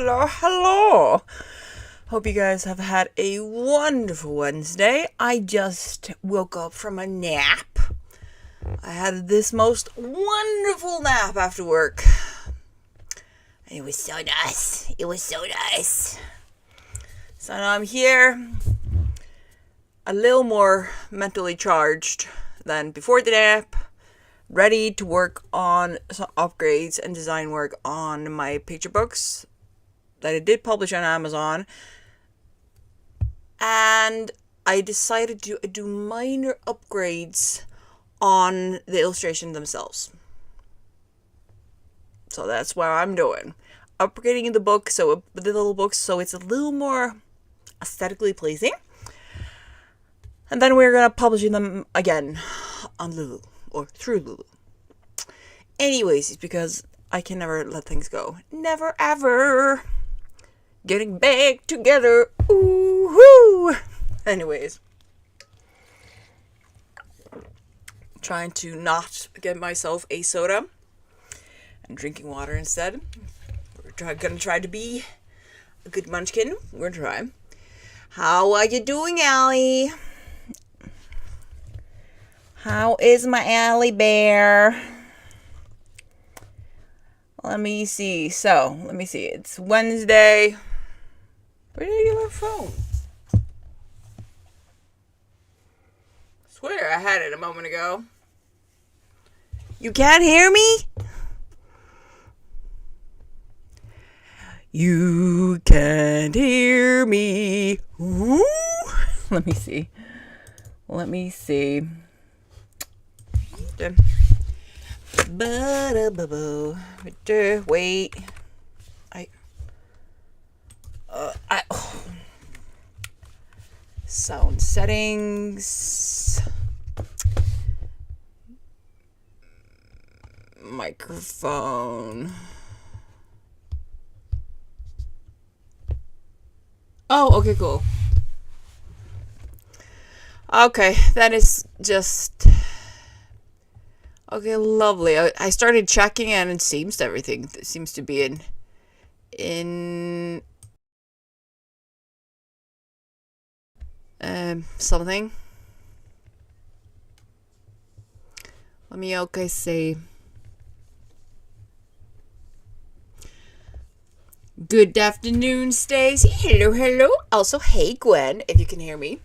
hello. Hope you guys have had a wonderful Wednesday. I just woke up from a nap. I had this most wonderful nap after work. It was so nice. It was so nice. So now I'm here, a little more mentally charged than before the nap, ready to work on some upgrades and design work on my picture books that I did publish on Amazon. And I decided to do minor upgrades on the illustration themselves. So that's what I'm doing. Upgrading the book, so the little books, so it's a little more aesthetically pleasing. And then we're gonna publish them again on Lulu, or through Lulu. Anyways, it's because I can never let things go. Never ever. Getting back together. Ooh-hoo. Anyways. Trying to not get myself a soda and drinking water instead. We're gonna try to be a good munchkin. We're gonna try. How are you doing, Allie? How is my Allie bear? Let me see. It's Wednesday. Where did I get my phone? I swear I had it a moment ago. You can't hear me? You can't hear me. Ooh. Let me see. Wait. Sound settings. Microphone. Oh, okay, cool. Okay, that is just... Okay, lovely. I started checking and it seems everything seems to be in something. Let me say good afternoon, Stacy. Hello. Also, hey, Gwen, if you can hear me.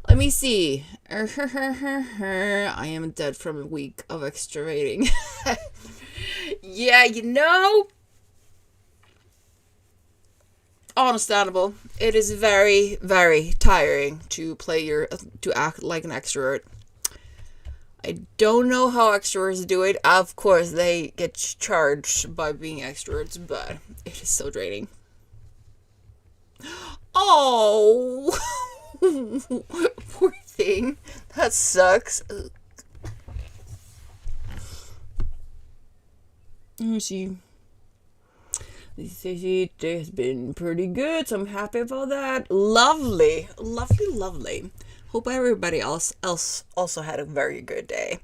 Let me see. I am dead from a week of extravating. Yeah, understandable. It is very, very tiring to act like an extrovert. I don't know how extroverts do it. Of course, they get charged by being extroverts, but it is so draining. Oh, poor thing. That sucks. Let me see. It has been pretty good, so I'm happy about that. Lovely. Hope everybody else also had a very good day.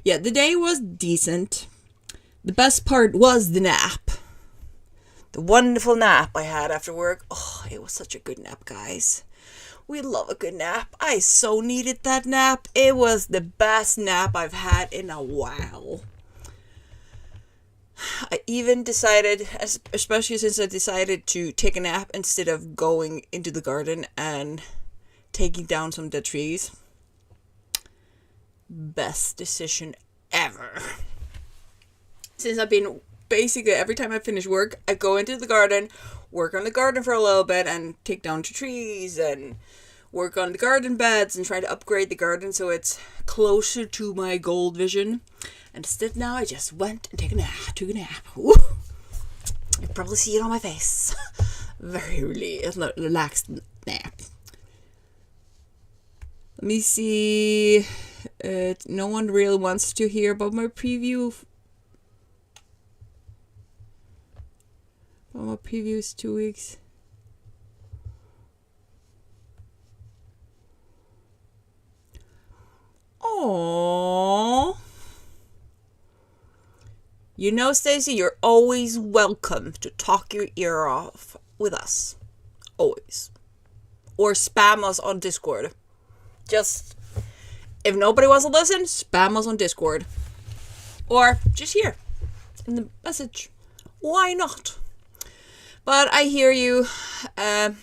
Yeah, the day was decent. The best part was the nap. The wonderful nap I had after work. Oh, it was such a good nap, guys. We love a good nap. I so needed that nap. It was the best nap I've had in a while. I even decided, especially since I decided to take a nap instead of going into the garden and taking down some dead trees. Best decision ever. Since I've been basically every time I finish work, I go into the garden, work on the garden for a little bit, and take down trees and work on the garden beds and try to upgrade the garden so it's closer to my goal vision. And instead now I just went and took a nap. Woo! You probably see it on my face. Very relaxed nap. Let me see. No one really wants to hear about my preview. My preview is 2 weeks. Aww. You know, Stacy, you're always welcome to talk your ear off with us. Always. Or spam us on Discord. Just, if nobody wants to listen, spam us on Discord. Or just here in the message. Why not? But I hear you. I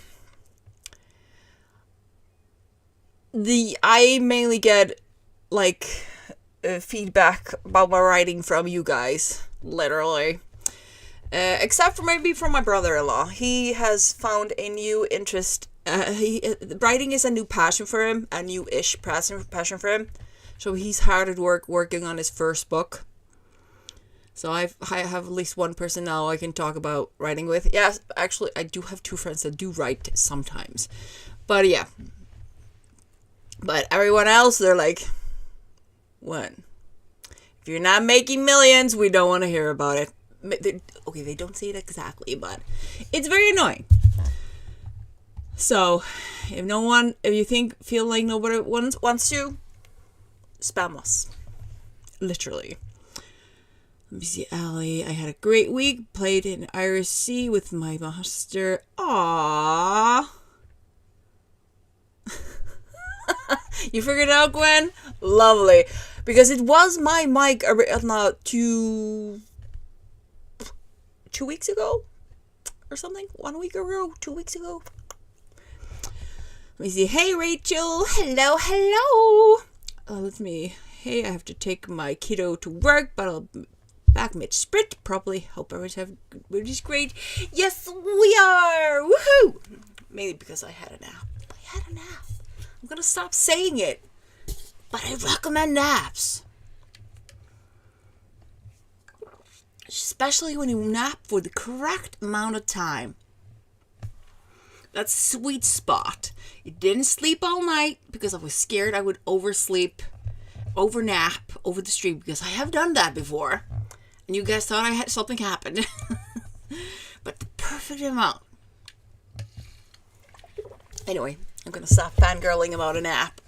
mainly get like feedback about my writing from you guys, literally. Except for maybe from my brother-in-law. He has found a new interest. Writing is a new passion for him, a new-ish passion for him. So he's hard at work working on his first book. So I have at least one person now I can talk about writing with. Yes, actually, I do have 2 friends that do write sometimes. But yeah. But everyone else, they're like, what? If you're not making millions, we don't want to hear about it. Okay, they don't say it exactly, but it's very annoying. So, if you feel like nobody wants to, spam us. Literally. Let me see, Allie. I had a great week. Played in Irish Sea with my master. Aww. You figured it out, Gwen? Lovely. Because it was my mic 2 weeks ago? Or something? 1 week ago? 2 weeks ago? Let me see. Hey, Rachel. Hello. Hey, I have to take my kiddo to work, but I'll be back mid-sprint. Probably. Hope everyone's which is great. Yes, we are. Woohoo! Mainly because I had a nap. I'm gonna stop saying it. But I recommend naps. Especially when you nap for the correct amount of time. That's a sweet spot. You didn't sleep all night because I was scared I would overnap over the stream because I have done that before. And you guys thought I had something happen. But the perfect amount. Anyway, I'm gonna stop fangirling about a nap.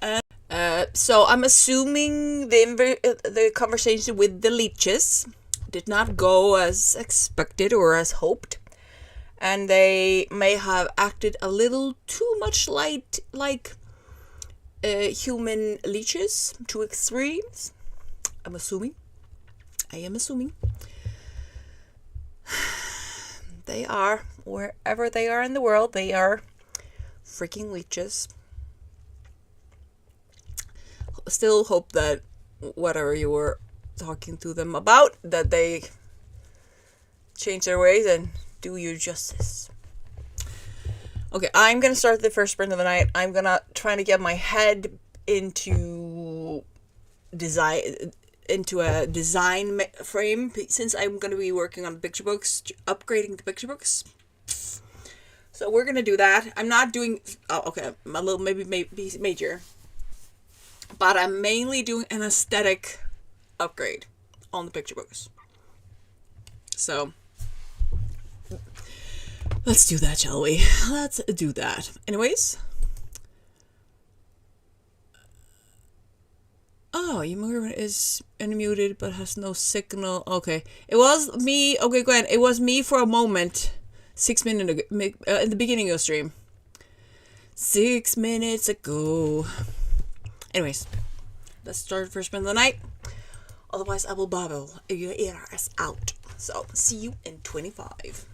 So I'm assuming the conversation with the leeches did not go as expected or as hoped. And they may have acted a little too much like human leeches, to extremes. I am assuming. They are, wherever they are in the world, they are freaking leeches. Still hope that whatever you were talking to them about, that they change their ways and do you justice. Okay, I'm gonna start the first sprint of the night. I'm gonna try to get my head into a design frame, since I'm gonna be working on picture books, upgrading the picture books. So we're gonna do that. I'm not doing a little maybe major, but I'm mainly doing an aesthetic upgrade on the picture books. So let's do that, shall we? Let's do that. Anyways. Oh, your microphone is unmuted but has no signal. Okay. It was me. Okay, Gwen. It was me for a moment. 6 minutes ago. In the beginning of the stream. 6 minutes ago. Anyways. Let's start the first minute of the night. Otherwise, I will babble your ears out. So, see you in 25.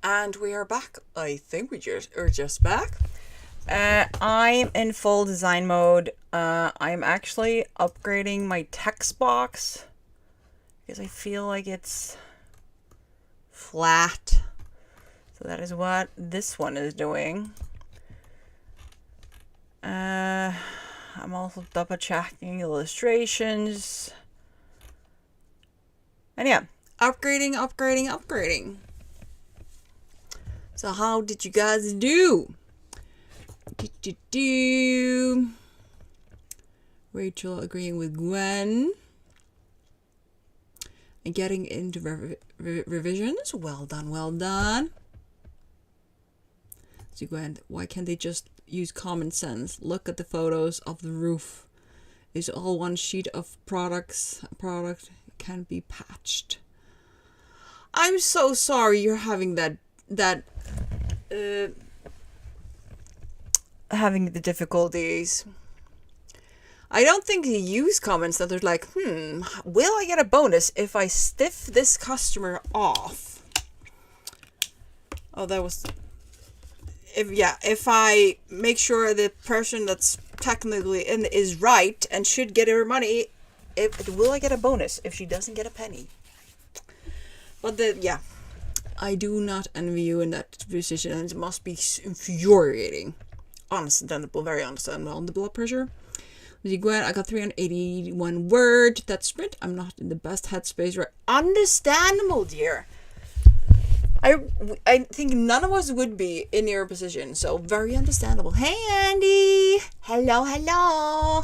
And we are back. I think are just back. I'm in full design mode. I'm actually upgrading my text box because I feel like it's flat. So that is what this one is doing. I'm also double checking illustrations. And yeah, upgrading. So how did you guys do? Rachel agreeing with Gwen. And getting into revisions. Well done. So Gwen, why can't they just use common sense? Look at the photos of the roof. It's all one sheet of product can be patched. I'm so sorry you're having having the difficulties. I don't think he used comments that are like, will I get a bonus if I stiff this customer off? Oh, that was... If I make sure the person that's technically in is right and should get her money, will I get a bonus if she doesn't get a penny? But I do not envy you in that position, and it must be infuriating. Understandable, very understandable. On the blood pressure. Gwen, I got 381 words. That's sprint. I'm not in the best headspace right. Understandable, dear. I think none of us would be in your position, so very understandable. Hey, Andy. Hello.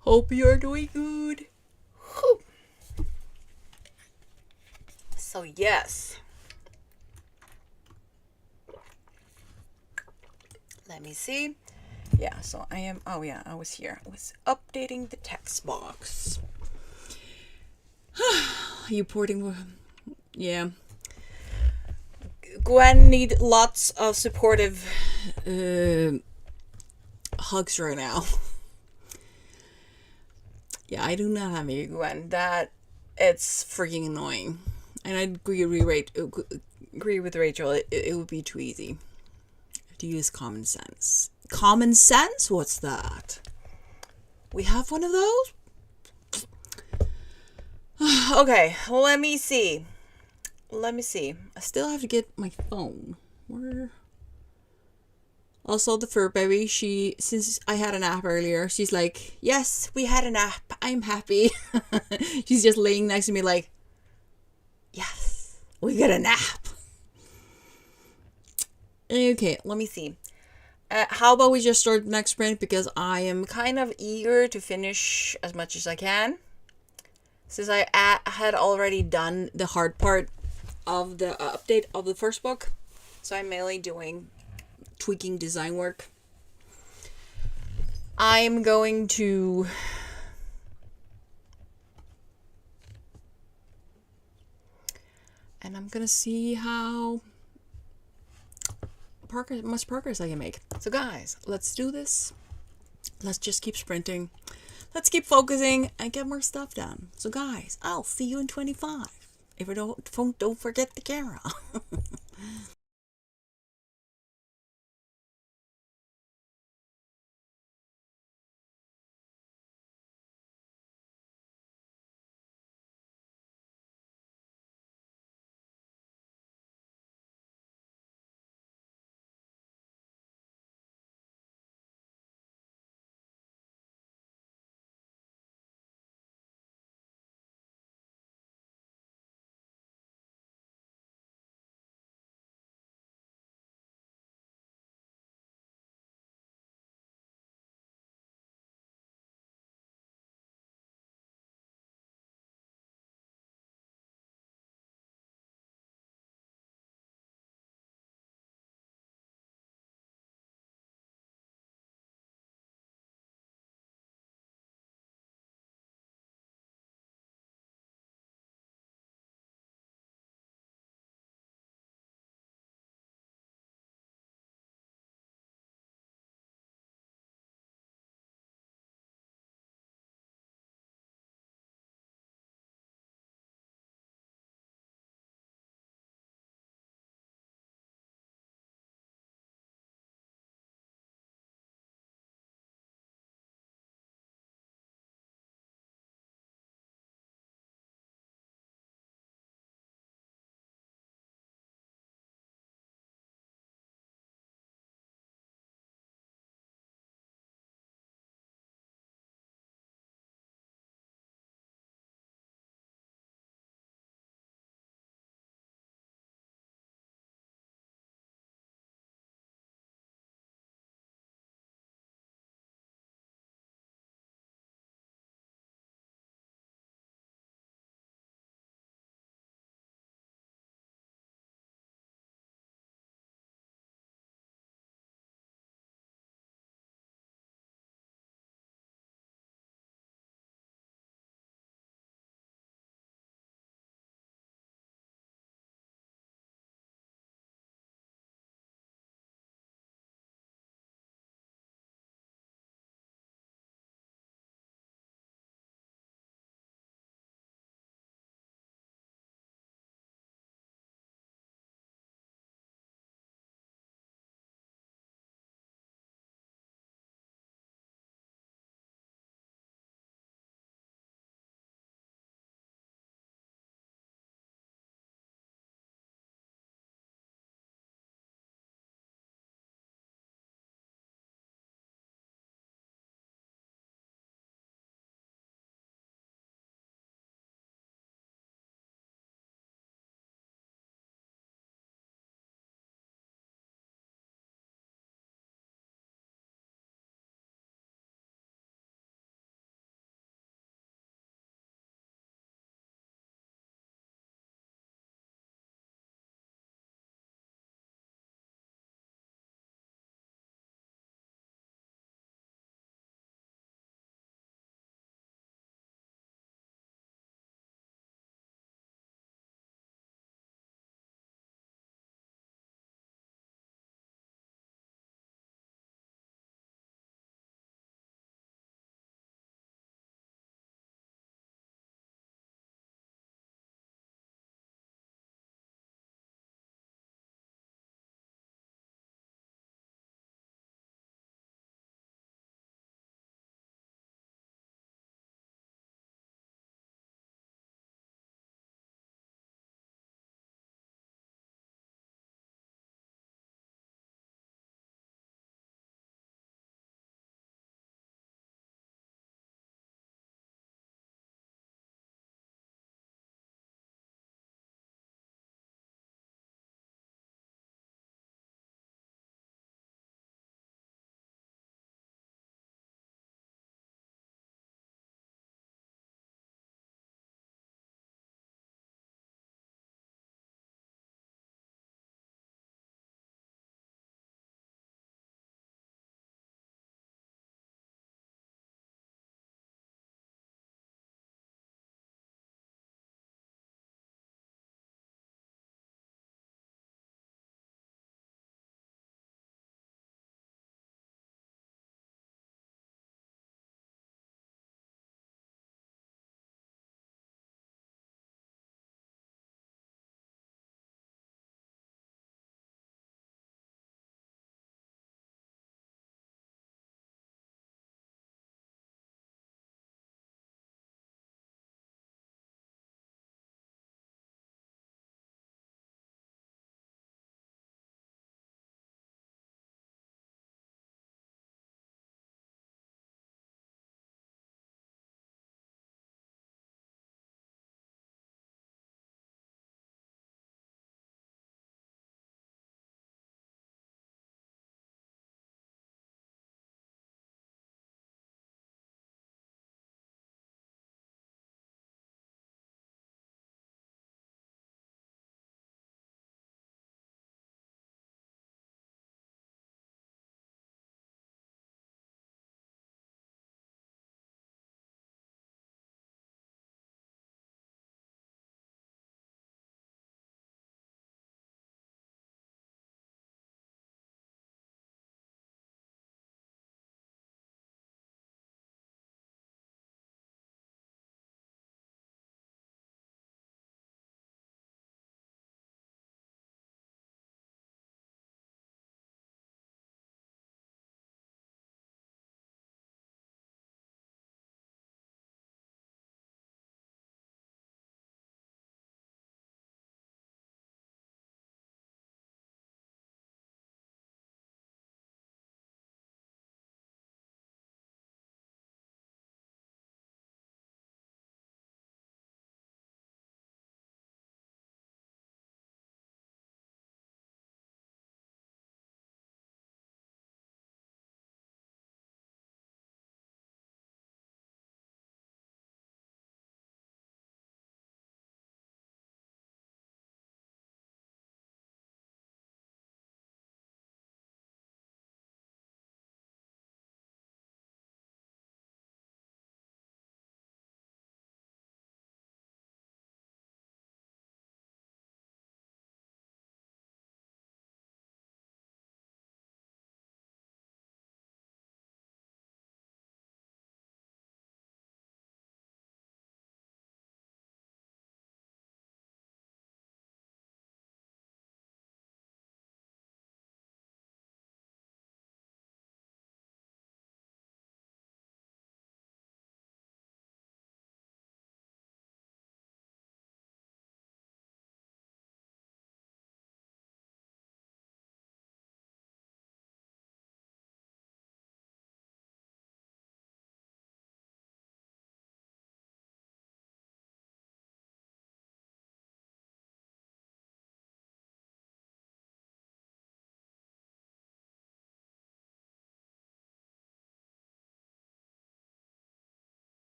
Hope you're doing good. So yes. Let me see. Yeah, so I am... Oh, yeah, I was here. I was updating the text box. You porting... Yeah. Gwen need lots of supportive hugs right now. Yeah, I do not have you, Gwen. It's freaking annoying. And I agree with Rachel. It would be too easy to use common sense. Common sense? What's that? We have one of those? Okay, let me see. I still have to get my phone. Where? Also, the fur baby, since I had a nap earlier, she's like, yes, we had a nap. I'm happy. She's just laying next to me like, yes, we got a nap. Okay, let me see. How about we just start the next sprint, because I am kind of eager to finish as much as I can. Since I had already done the hard part of the update of the first book. So I'm mainly doing tweaking design work. I'm going to... And I'm going to see how much progress I can make. So guys, let's do this. Let's just keep sprinting. Let's keep focusing and get more stuff done. So guys, I'll see you in 25. If I don't forget the camera.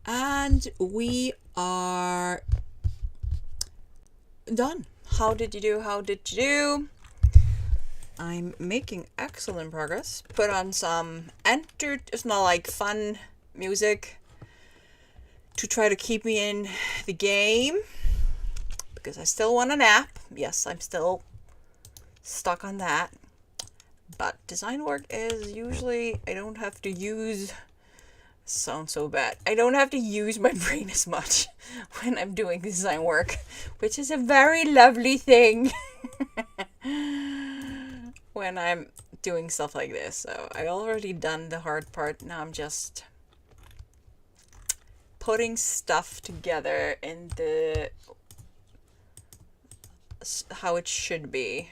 And we are done. How did you do? How did you do? I'm making excellent progress. Put on some it's not like fun music to try to keep me in the game, because I still want a nap. Yes, I'm still stuck on that. But design work is usually, I don't have to use, sounds so bad, I don't have to use my brain as much when I'm doing design work, which is a very lovely thing when I'm doing stuff like this. So I already done the hard part. Now I'm just putting stuff together in the how it should be.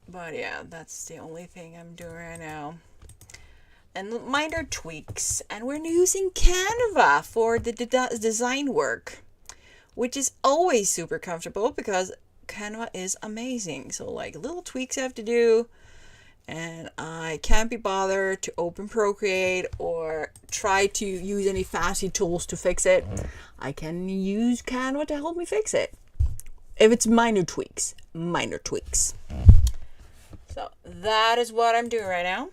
But yeah, that's the only thing I'm doing right now. And minor tweaks. And we're using Canva for the design work, which is always super comfortable because Canva is amazing. So like little tweaks I have to do, and I can't be bothered to open Procreate or try to use any fancy tools to fix it. I can use Canva to help me fix it. If it's minor tweaks. So that is what I'm doing right now.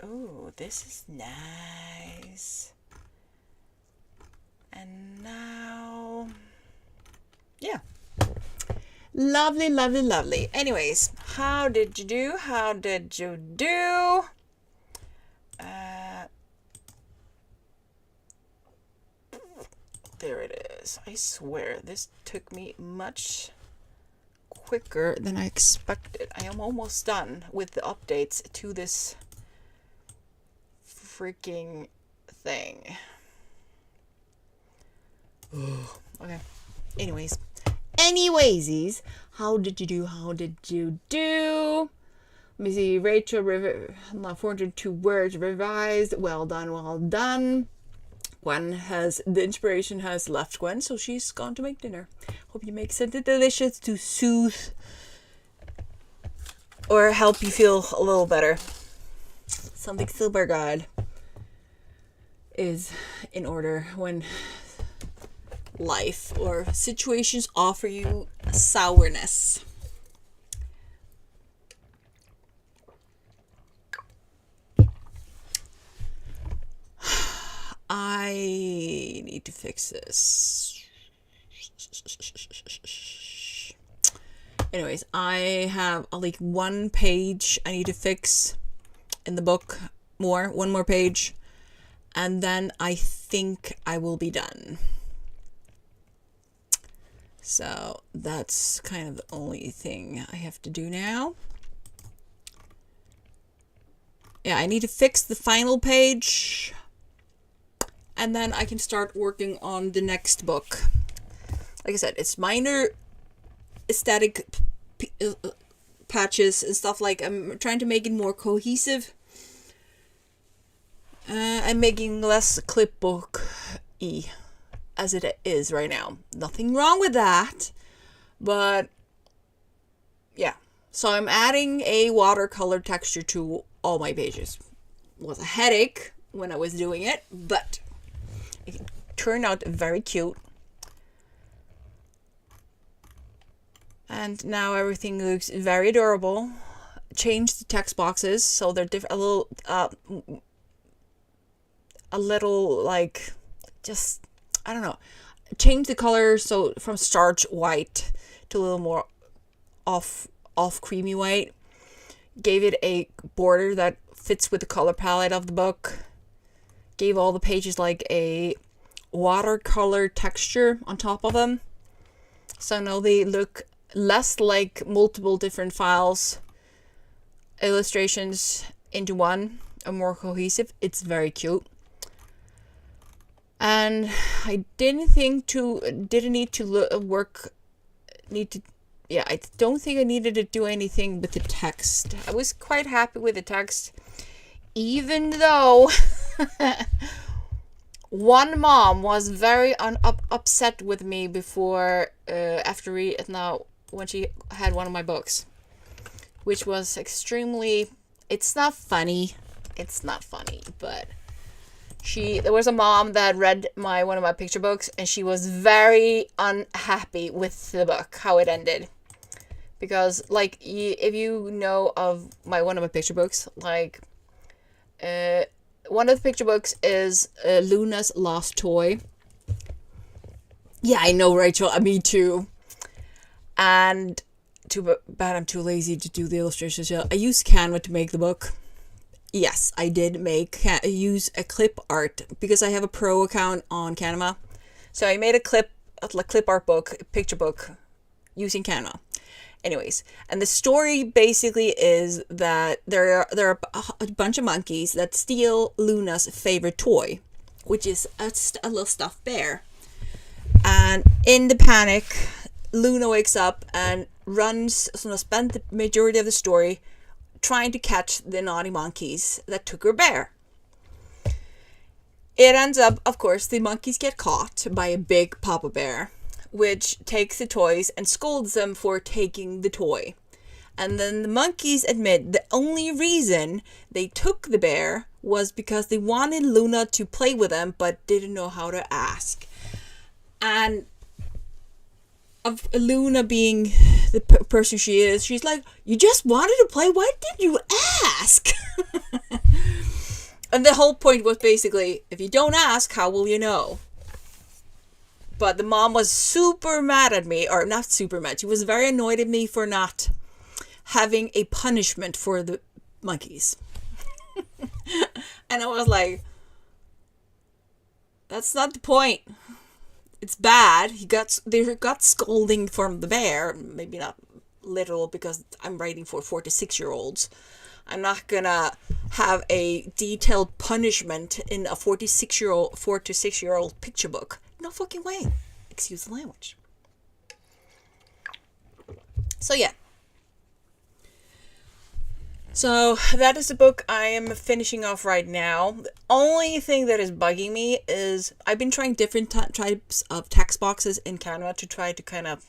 Oh, this is nice. And now, yeah. Lovely. Anyways, how did you do? There it is. I swear, this took me much quicker than I expected. I am almost done with the updates to this freaking thing. Okay. Anyways, how did you do? Let me see. Rachel, 402 words revised. Well done. The inspiration has left Gwen, so she's gone to make dinner. Hope you make something delicious to soothe or help you feel a little better. Something super good is in order when life or situations offer you sourness. I need to fix this. Anyways, I have like one page I need to fix in the book. One more page. And then I think I will be done. So that's kind of the only thing I have to do now. Yeah, I need to fix the final page. And then I can start working on the next book. Like I said, it's minor aesthetic patches and stuff. Like I'm trying to make it more cohesive. I'm making less clipbook-y as it is right now. Nothing wrong with that. But yeah. So I'm adding a watercolor texture to all my pages. It was a headache when I was doing it, but it turned out very cute. And now everything looks very adorable. Changed the text boxes so they're a little like just, I don't know. Change the color so from starch white to a little more off creamy white. Gave it a border that fits with the color palette of the book. Gave all the pages like a watercolor texture on top of them. So now they look less like multiple different files, illustrations into one, and more cohesive. It's very cute. And I didn't need to I don't think I needed to do anything with the text. I was quite happy with the text, even though one mom was very upset with me before, after when she had one of my books, which was extremely, it's not funny, but there was a mom that read one of my picture books, and she was very unhappy with the book, how it ended. Because, like, if you know of one of my picture books, like, one of the picture books is Luna's Lost Toy. Yeah, I know, Rachel. Me too. And too bad I'm too lazy to do the illustrations. I used Canva to make the book. Yes, I did use a clip art because I have a pro account on Canva. So I made a clip art book, a picture book, using Canva. Anyways, and the story basically is that there are a bunch of monkeys that steal Luna's favorite toy, which is a little stuffed bear. And in the panic, Luna wakes up and spends the majority of the story trying to catch the naughty monkeys that took her bear. It ends up, of course, the monkeys get caught by a big papa bear, which takes the toys and scolds them for taking the toy. And then the monkeys admit the only reason they took the bear was because they wanted Luna to play with them but didn't know how to ask. And of Luna being the person she is, she's like, you just wanted to play? Why did you ask? And the whole point was basically, if you don't ask, how will you know? But the mom was super mad at me, or not super mad. She was very annoyed at me for not having a punishment for the monkeys. And I was like, that's not the point. It's bad. They got scolding from the bear. Maybe not literal, because I'm writing for 4 to 6 year olds. I'm not gonna have a detailed punishment in a 4 to 6 year old picture book. No fucking way. Excuse the language. So yeah. So that is the book I am finishing off right now. The only thing that is bugging me is I've been trying different types of text boxes in Canva to try to kind of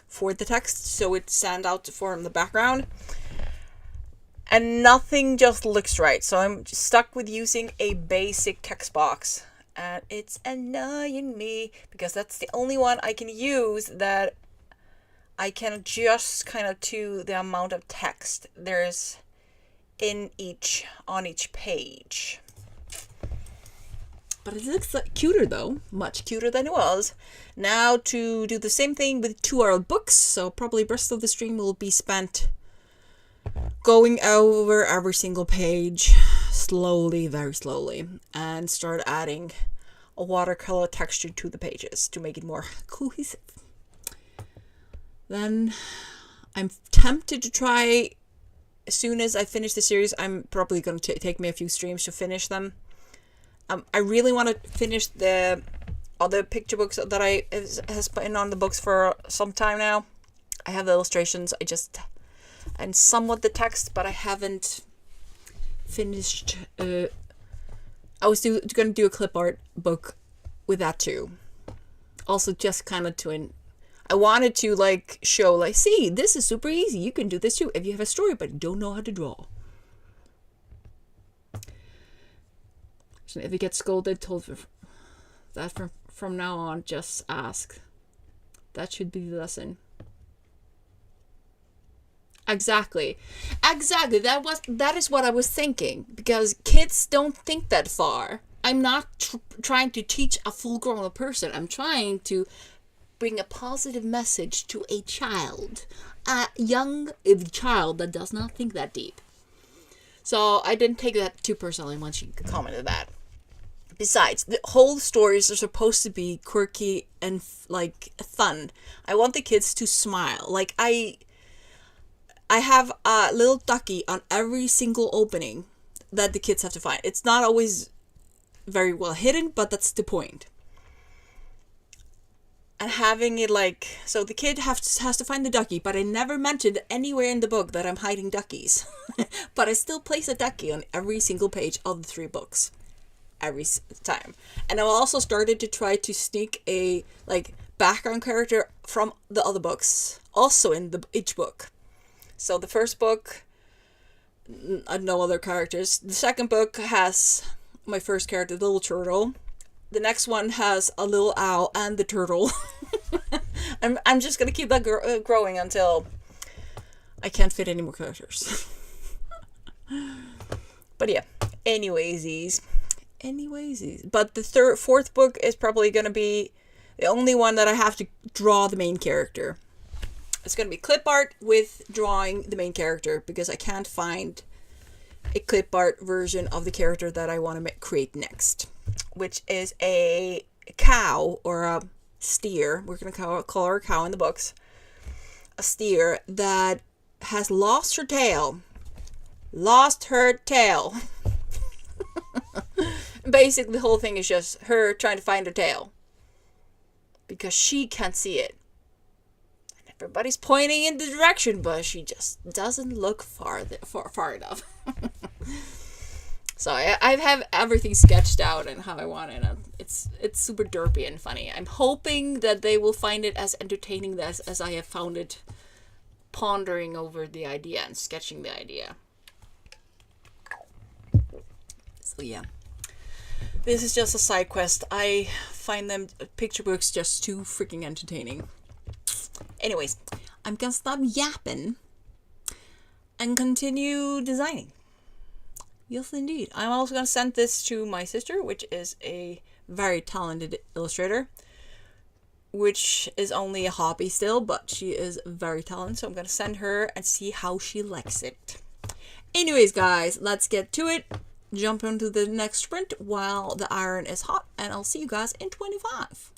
forward the text so it stands out from the background. And nothing just looks right. So I'm stuck with using a basic text box. And it's annoying me because that's the only one I can use that I can adjust kind of to the amount of text there's on each page. But it looks cuter though, much cuter than it was. Now to do the same thing with 2-hour books, so probably the rest of the stream will be spent going over every single page slowly, very slowly, and start adding a watercolor texture to the pages to make it more cohesive. Then I'm tempted to try, as soon as I finish the series, I'm probably going to take me a few streams to finish them. I really want to finish the other picture books that has been on the books for some time now. I have the illustrations, and somewhat the text, but I haven't finished. I was going to do a clip art book with that too. Also, just kind of I wanted to show see, this is super easy. You can do this too if you have a story but don't know how to draw. So if you get scolded, told that from now on, just ask. That should be the lesson. Exactly. That is what I was thinking, because kids don't think that far. I'm not trying to teach a full-grown person. I'm trying to bring a positive message to a child, a child that does not think that deep. So I didn't take that too personally when she commented that. Besides, the whole stories are supposed to be quirky and fun. I want the kids to smile. I have a little ducky on every single opening that the kids have to find. It's not always very well hidden, but that's the point. And having it so the kid has to find the ducky, but I never mentioned anywhere in the book that I'm hiding duckies. But I still place a ducky on every single page of the 3 books. Every time. And I also started to try to sneak a background character from the other books, also in each book. So the first book, no other characters. The second book has my first character, the little turtle. The next one has a little owl and the turtle. I'm just gonna keep that growing until I can't fit any more characters. But yeah, anyways. But the fourth book is probably gonna be the only one that I have to draw the main character. It's gonna be clip art with drawing the main character, because I can't find a clip art version of the character that I want to create next, which is a cow or a steer. We're going to call her a cow in the books. A steer that has lost her tail. Basically, the whole thing is just her trying to find her tail, because she can't see it. And everybody's pointing in the direction, but she just doesn't look far enough. So I have everything sketched out and how I want it. It's super derpy and funny. I'm hoping that they will find it as entertaining as I have found it pondering over the idea and sketching the idea. So yeah. This is just a side quest. I find them picture books just too freaking entertaining. Anyways, I'm gonna stop yapping and continue designing. Yes, indeed. I'm also going to send this to my sister, which is a very talented illustrator, which is only a hobby still, but she is very talented. So I'm going to send her and see how she likes it. Anyways, guys, let's get to it. Jump into the next sprint while the iron is hot, and I'll see you guys in 25.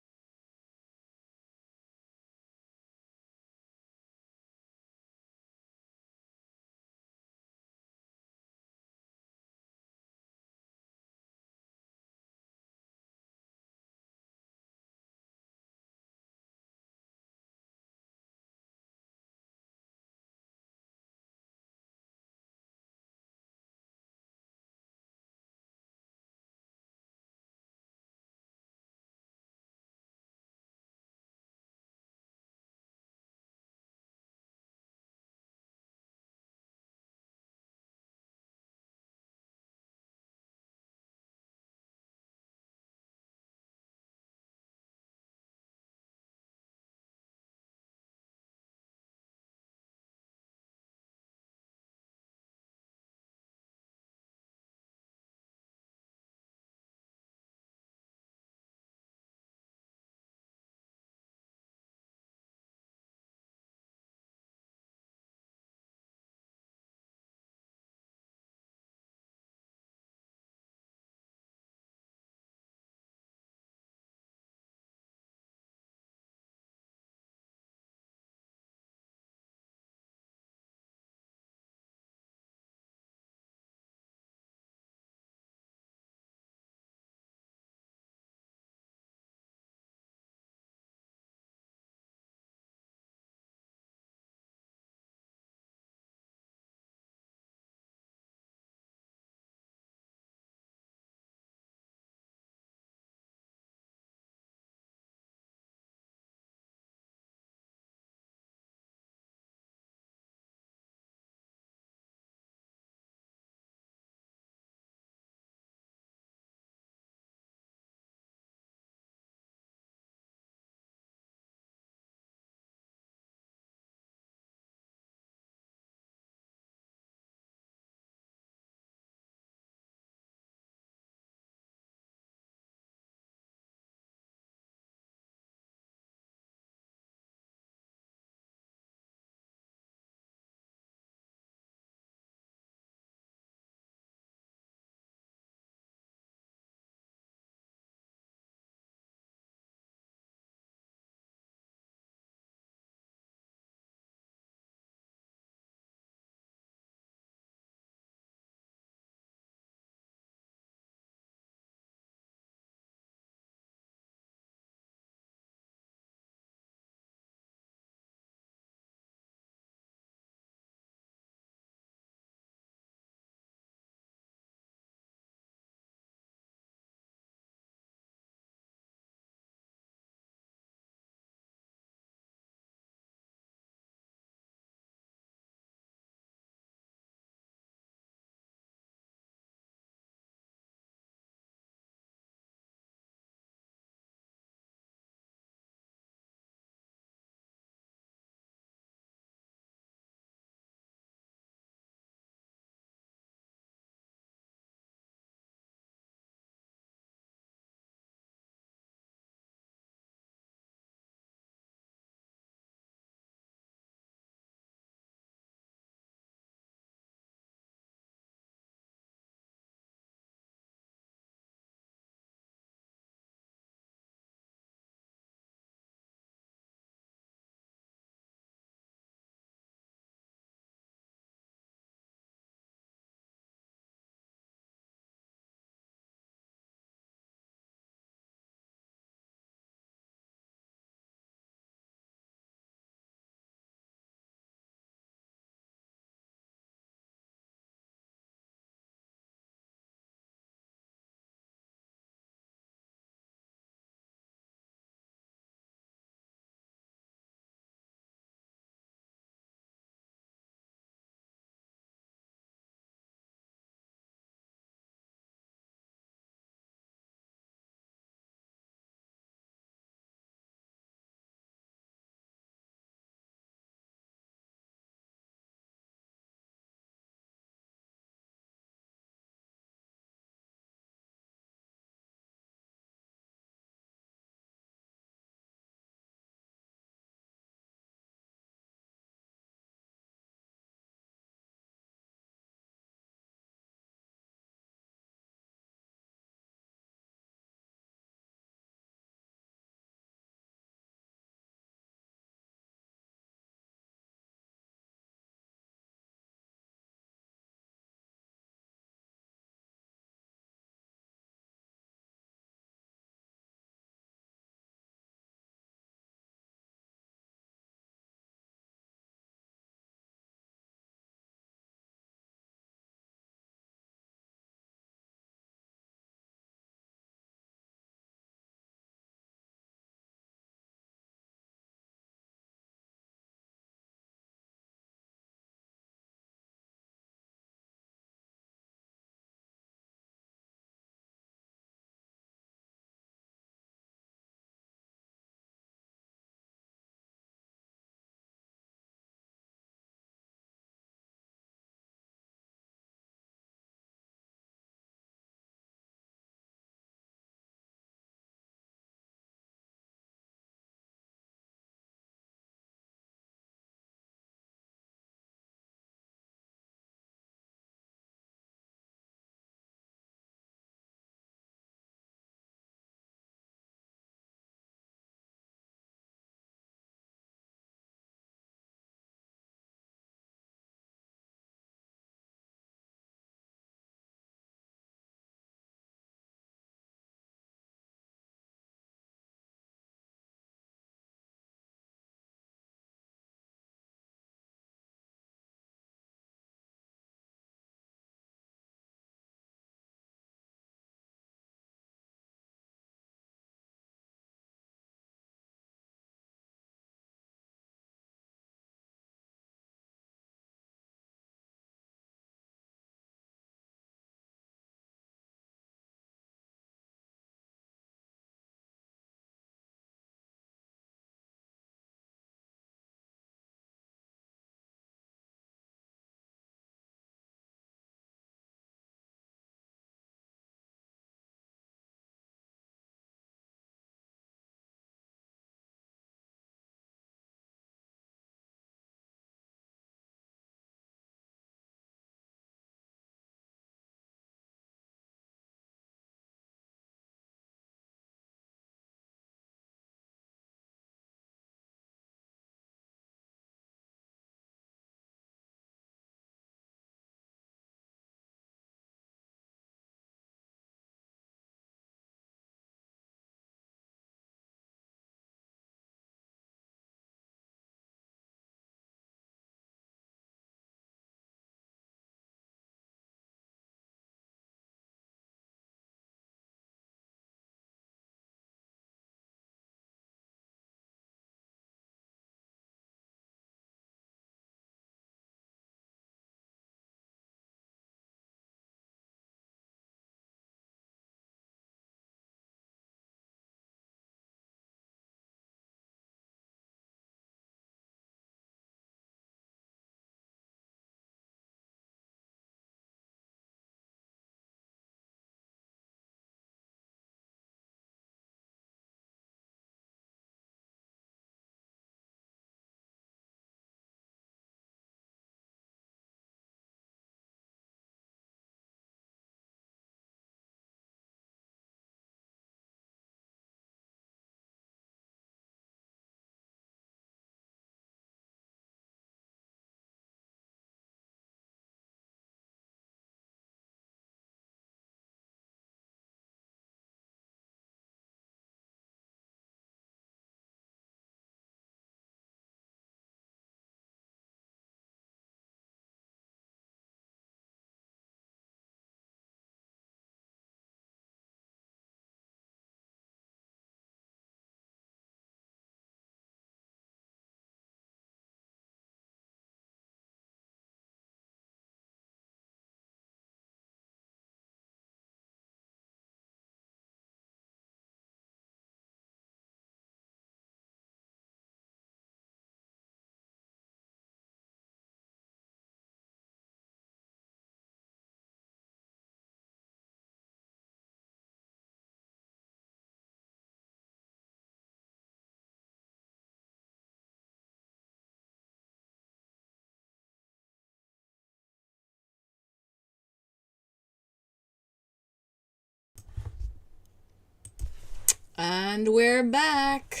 And we're back.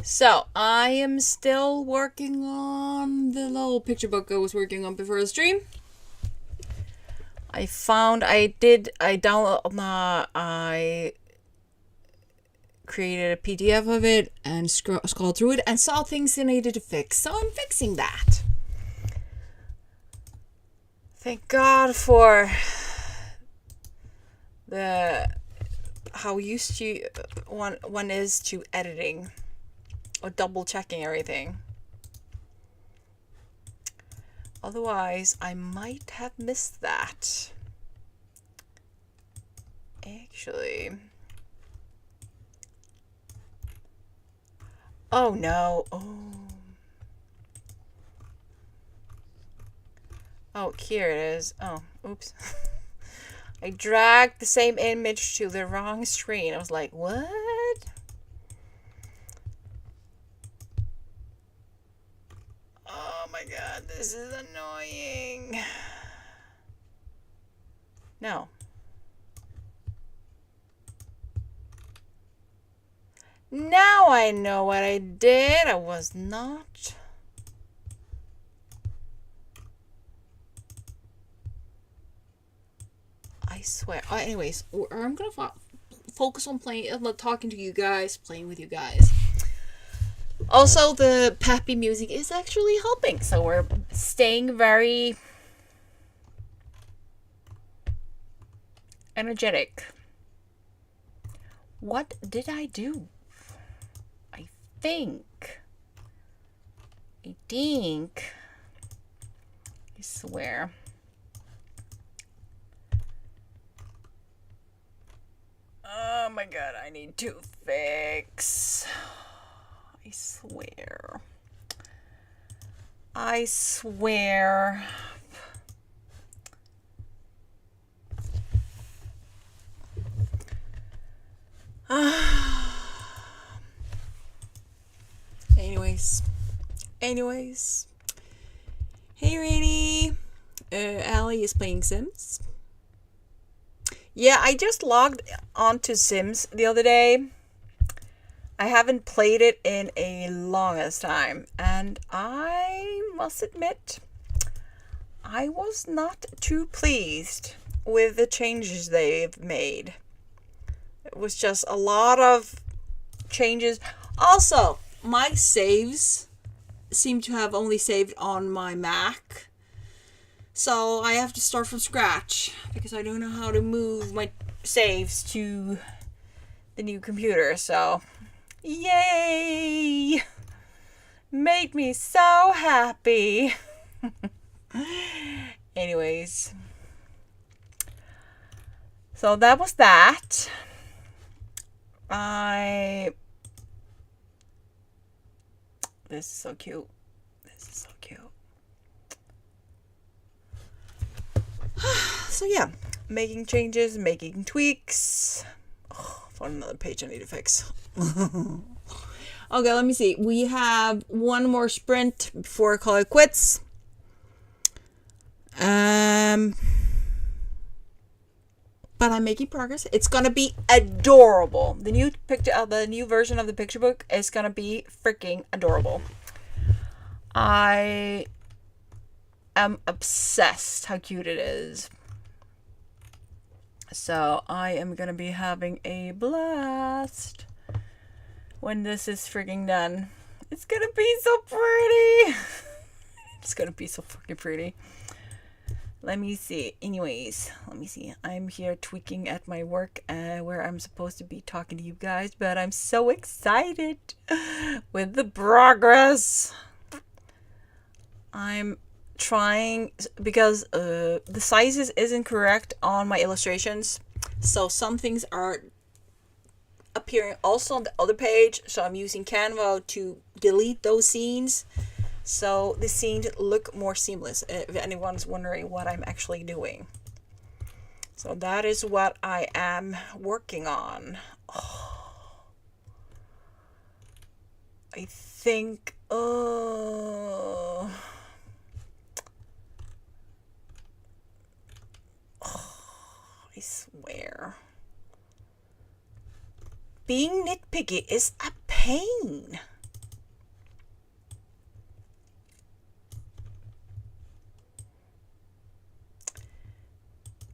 So, I am still working on the little picture book I was working on before the stream. I created a PDF of it and scrolled through it and saw things I needed to fix. So, I'm fixing that. Thank God for how used to one is to editing or double checking everything. Otherwise, I might have missed that. Actually. Oh no. Oh, here it is. Oh, oops. I dragged the same image to the wrong screen. I was like, what? Oh my god, this is annoying. No. Now I know what I did. I was not. I swear. Anyways, I'm gonna focus on playing. I'm not talking to you guys, playing with you guys. Also, the peppy music is actually helping, so we're staying very energetic. What did I do? I swear. Oh my god, I need to fix. I swear. Anyways. Hey, Rainy. Allie is playing Sims. Yeah, I just logged onto Sims the other day. I haven't played it in a longest time, and I must admit, I was not too pleased with the changes they've made. It was just a lot of changes. Also, my saves seem to have only saved on my Mac. So I have to start from scratch because I don't know how to move my saves to the new computer. So, yay! Made me so happy. Anyways. So that was that. This is so cute. So yeah, making changes, making tweaks. Found another page I need to fix. Okay, let me see. We have one more sprint before I call it quits. But I'm making progress. It's gonna be adorable. The new version of the picture book is gonna be freaking adorable. I am obsessed how cute it is. So I am gonna be having a blast when this is freaking done. It's gonna be so pretty. It's gonna be so fucking pretty. Let me see. Anyways, let me see. I'm here tweaking at my work where I'm supposed to be talking to you guys, but I'm so excited with the progress. I'm trying because the sizes isn't correct on my illustrations, so some things are appearing also on the other page, so I'm using Canva to delete those scenes so the scenes look more seamless, if anyone's wondering what I'm actually doing. So that is what I am working on. I think I swear. Being nitpicky is a pain.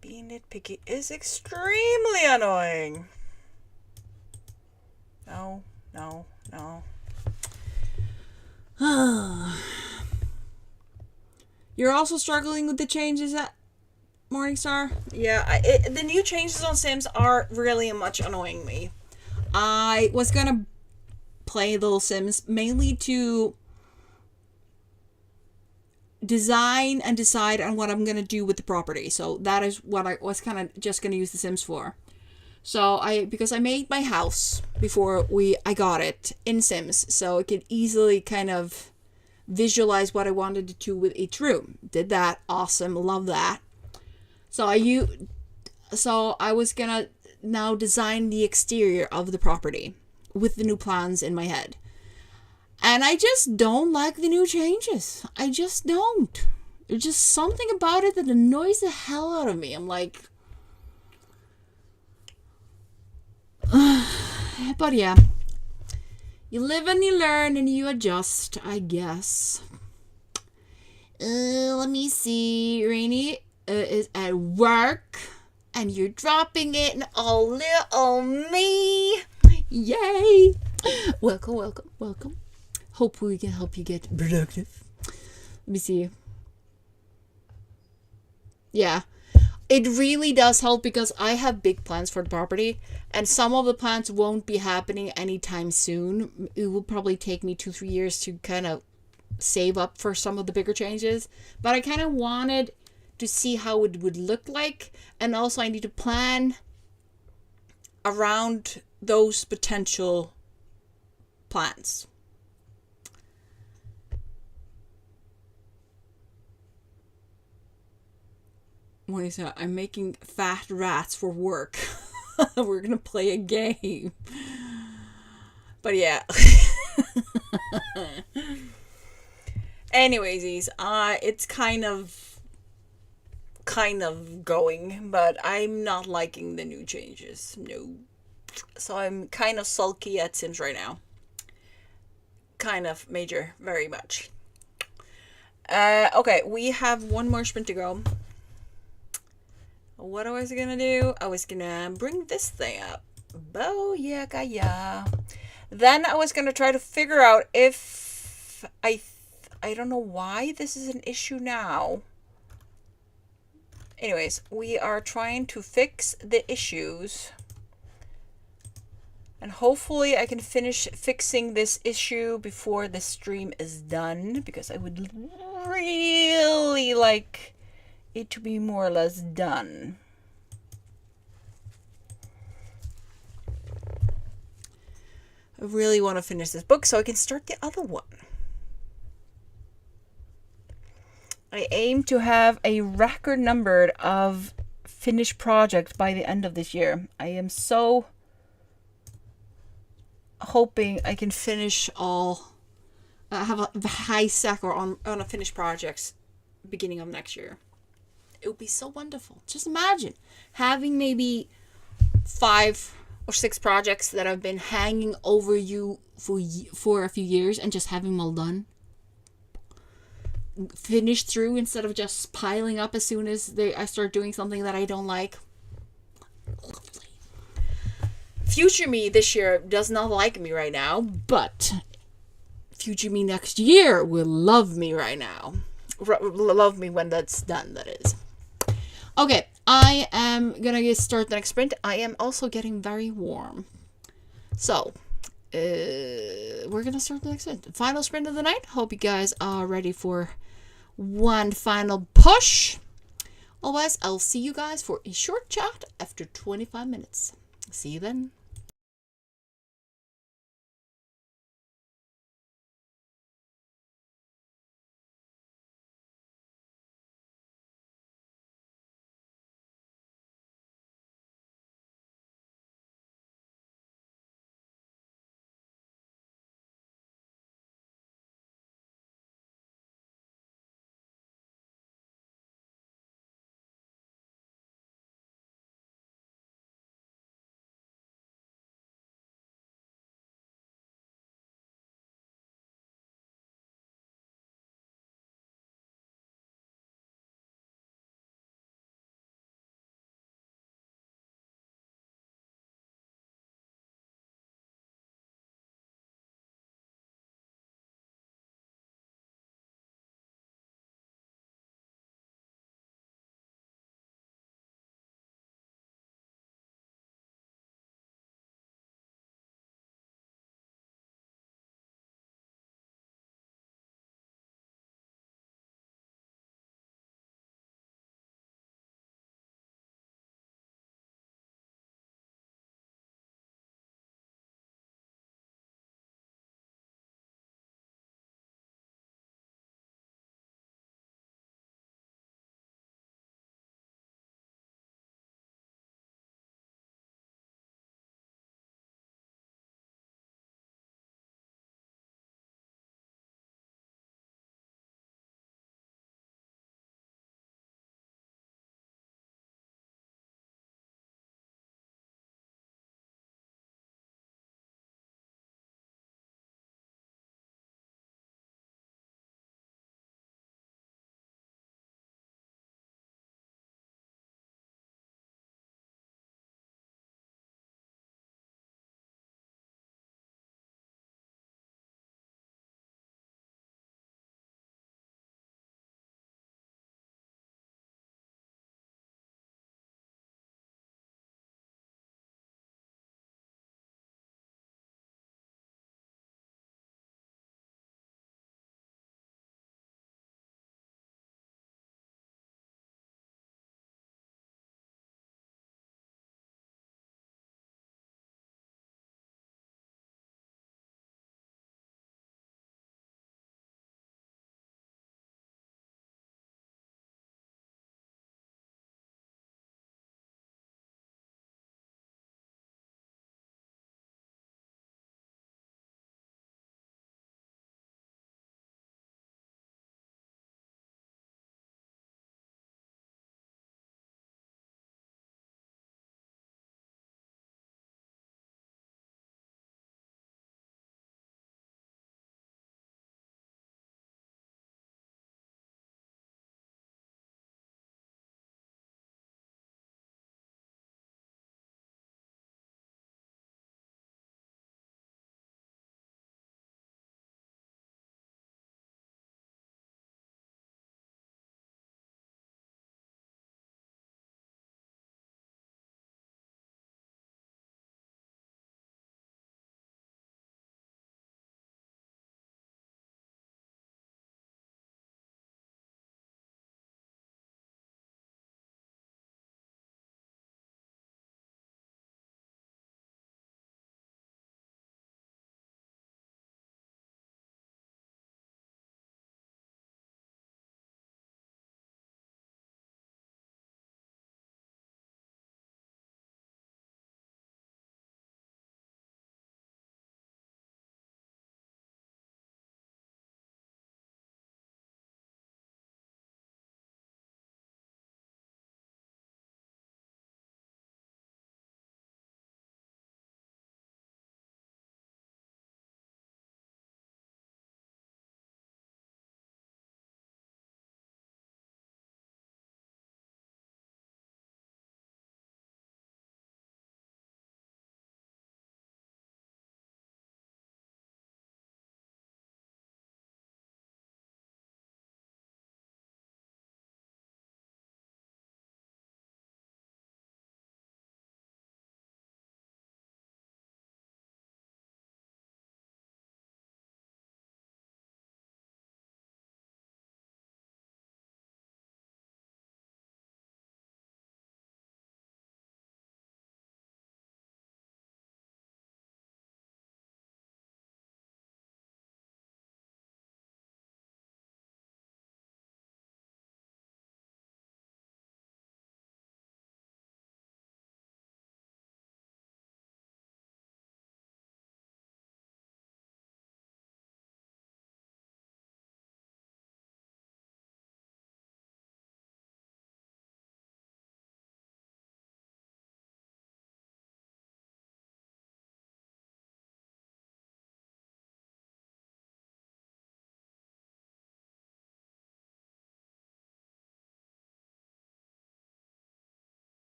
Being nitpicky is extremely annoying. No, no, no. You're also struggling with the changes at Morningstar? Yeah, the new changes on Sims are really much annoying me. I was gonna play Little Sims mainly to design and decide on what I'm gonna do with the property. So that is what I was kind of just gonna use the Sims for. So because I made my house before I got it in Sims, so I could easily kind of visualize what I wanted to do with each room. Did that, awesome, love that. So I was gonna now design the exterior of the property with the new plans in my head. And I just don't like the new changes. I just don't. There's just something about it that annoys the hell out of me. I'm like, but yeah. You live and you learn and you adjust, I guess. Let me see. Rainy is at work and you're dropping it and oh, little me. Yay. Welcome. Hope we can help you get productive. Let me see. Yeah. It really does help because I have big plans for the property and some of the plans won't be happening anytime soon. It will probably take me 2-3 years to kind of save up for some of the bigger changes. But I kind of wanted to see how it would look like. And also I need to plan around those potential plans. What is that? I'm making fat rats for work. We're gonna play a game. But yeah. Anyways, it's kind of going, but I'm not liking the new changes. No. So I'm kind of sulky at Sims right now. Kind of major, very much. Okay, we have one more sprint to go. What I was gonna do? I was gonna bring this thing up. Booyakaya. Then I was gonna try to figure out if I don't know why this is an issue now. Anyways, we are trying to fix the issues. And hopefully I can finish fixing this issue before the stream is done. Because I would really like it to be more or less done. I really want to finish this book so I can start the other one. I aim to have a record number of finished projects by the end of this year. I am so hoping I can finish all, have a high score on a finished projects beginning of next year. It would be so wonderful. Just imagine having maybe 5 or 6 projects that have been hanging over you for a few years and just having them all done. Finished through instead of just piling up as soon as I start doing something that I don't like. Lovely. Future me this year does not like me right now, but future me next year will love me right now. Love me when that's done, that is. Okay, I am gonna start the next sprint. I am also getting very warm. So, we're gonna start the next sprint. Final sprint of the night. Hope you guys are ready for one final push. Otherwise, I'll see you guys for a short chat after 25 minutes. See you then.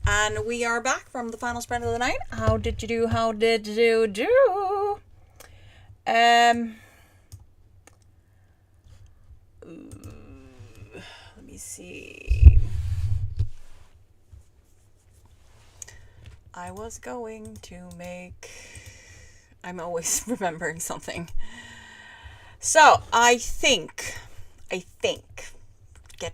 And we are back from the final sprint of the night. How did you do? How did you do? Let me see. I was going to make... I'm always remembering something. So, I think,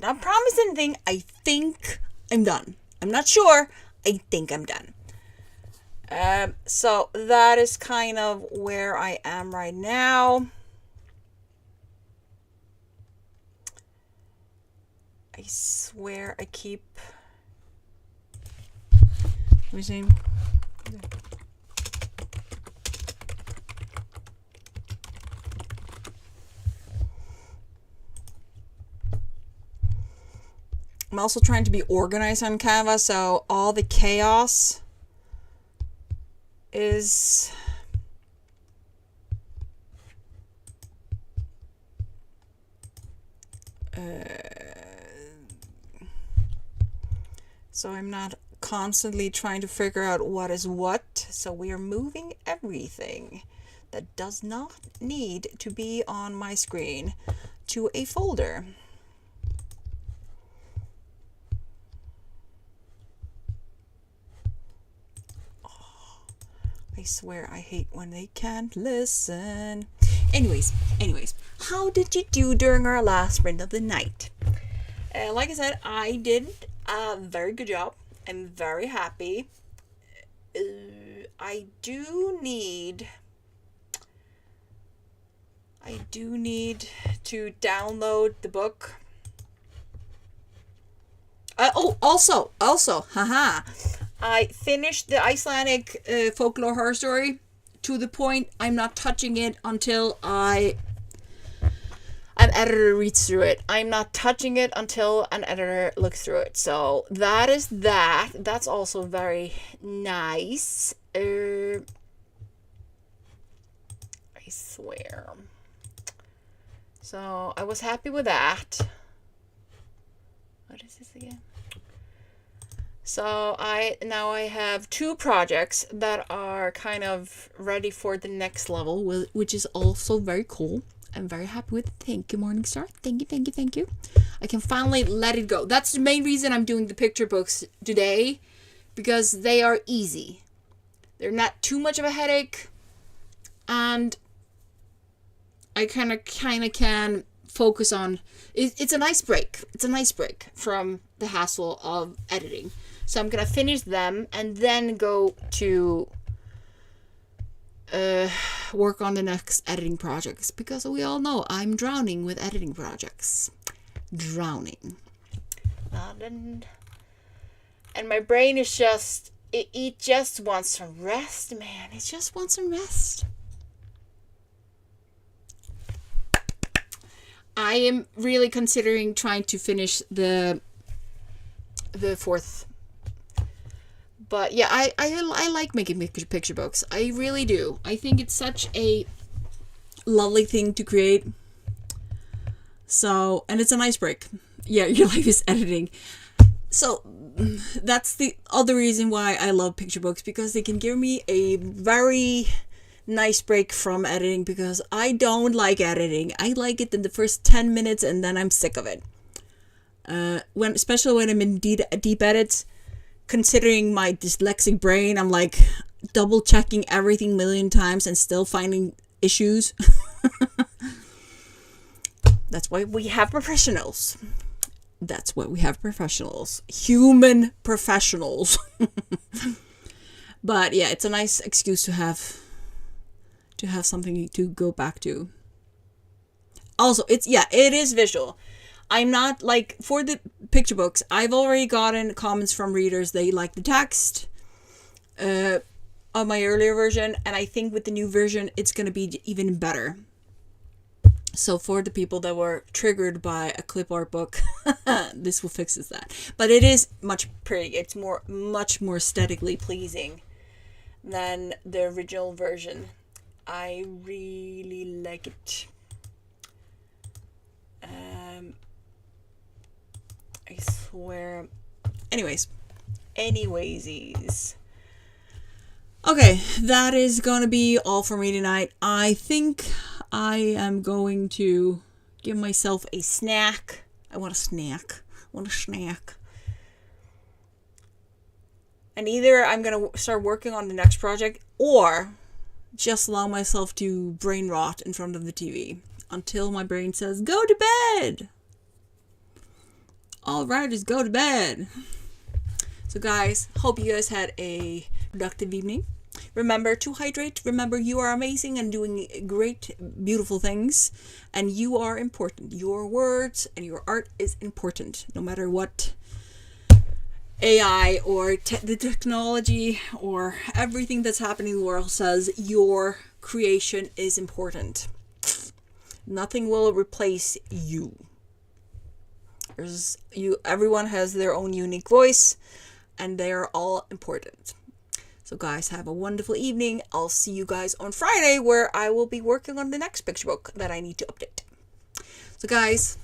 not promise anything, I think I'm done. I'm not sure, I think I'm done. So that is kind of where I am right now. I swear I keep... Let me see. I'm also trying to be organized on Canva, so all the chaos is... so I'm not constantly trying to figure out what is what. So we are moving everything that does not need to be on my screen to a folder. I swear I hate when they can't listen. Anyways, how did you do during our last sprint of the night? Like I said, I did a very good job. I'm very happy. I do need to download the book. Also, haha. I finished the Icelandic folklore horror story to the point I'm not touching it until an editor reads through it. I'm not touching it until an editor looks through it. So that is that. That's also very nice. I swear. So I was happy with that. What is this again? So now I have 2 projects that are kind of ready for the next level, which is also very cool. I'm very happy with it. Thank you, Morningstar. Thank you. I can finally let it go. That's the main reason I'm doing the picture books today, because they are easy. They're not too much of a headache, and I kind of can focus on... It's a nice break. It's a nice break from the hassle of editing. So I'm going to finish them and then go to work on the next editing projects. Because we all know I'm drowning with editing projects. Drowning. And my brain is just... It just wants some rest, man. It just wants some rest. I am really considering trying to finish the 4th. But yeah, I like making picture books. I really do. I think it's such a lovely thing to create. So, and it's a nice break. Yeah, your life is editing. So that's the other reason why I love picture books, because they can give me a very nice break from editing, because I don't like editing. I like it in the first 10 minutes and then I'm sick of it. Especially when I'm in deep edits. Considering my dyslexic brain, I'm like double checking everything a million times and still finding issues. That's why we have professionals. Human professionals. But yeah, it's a nice excuse to have something to go back to. Also, it is visual. I'm not like, for the picture books, I've already gotten comments from readers. They like the text of my earlier version, and I think with the new version it's going to be even better. So for the people that were triggered by a clip art book, this will fix that. But it is much pretty. It's much more aesthetically pleasing than the original version. I really like it. I swear. Anyways, Anywaysies. Okay, that is gonna be all for me tonight. I think I am going to give myself a snack. I want a snack. And either I'm gonna start working on the next project, or just allow myself to brain rot in front of the TV until my brain says, go to bed. All right, just go to bed. So guys, hope you guys had a productive evening. Remember to hydrate. Remember you are amazing and doing great, beautiful things. And you are important. Your words and your art is important. No matter what AI or the technology or everything that's happening in the world says, your creation is important. Nothing will replace you. Everyone has their own unique voice, and they are all important. So guys, have a wonderful evening. I'll see you guys on Friday, where I will be working on the next picture book that I need to update. So guys,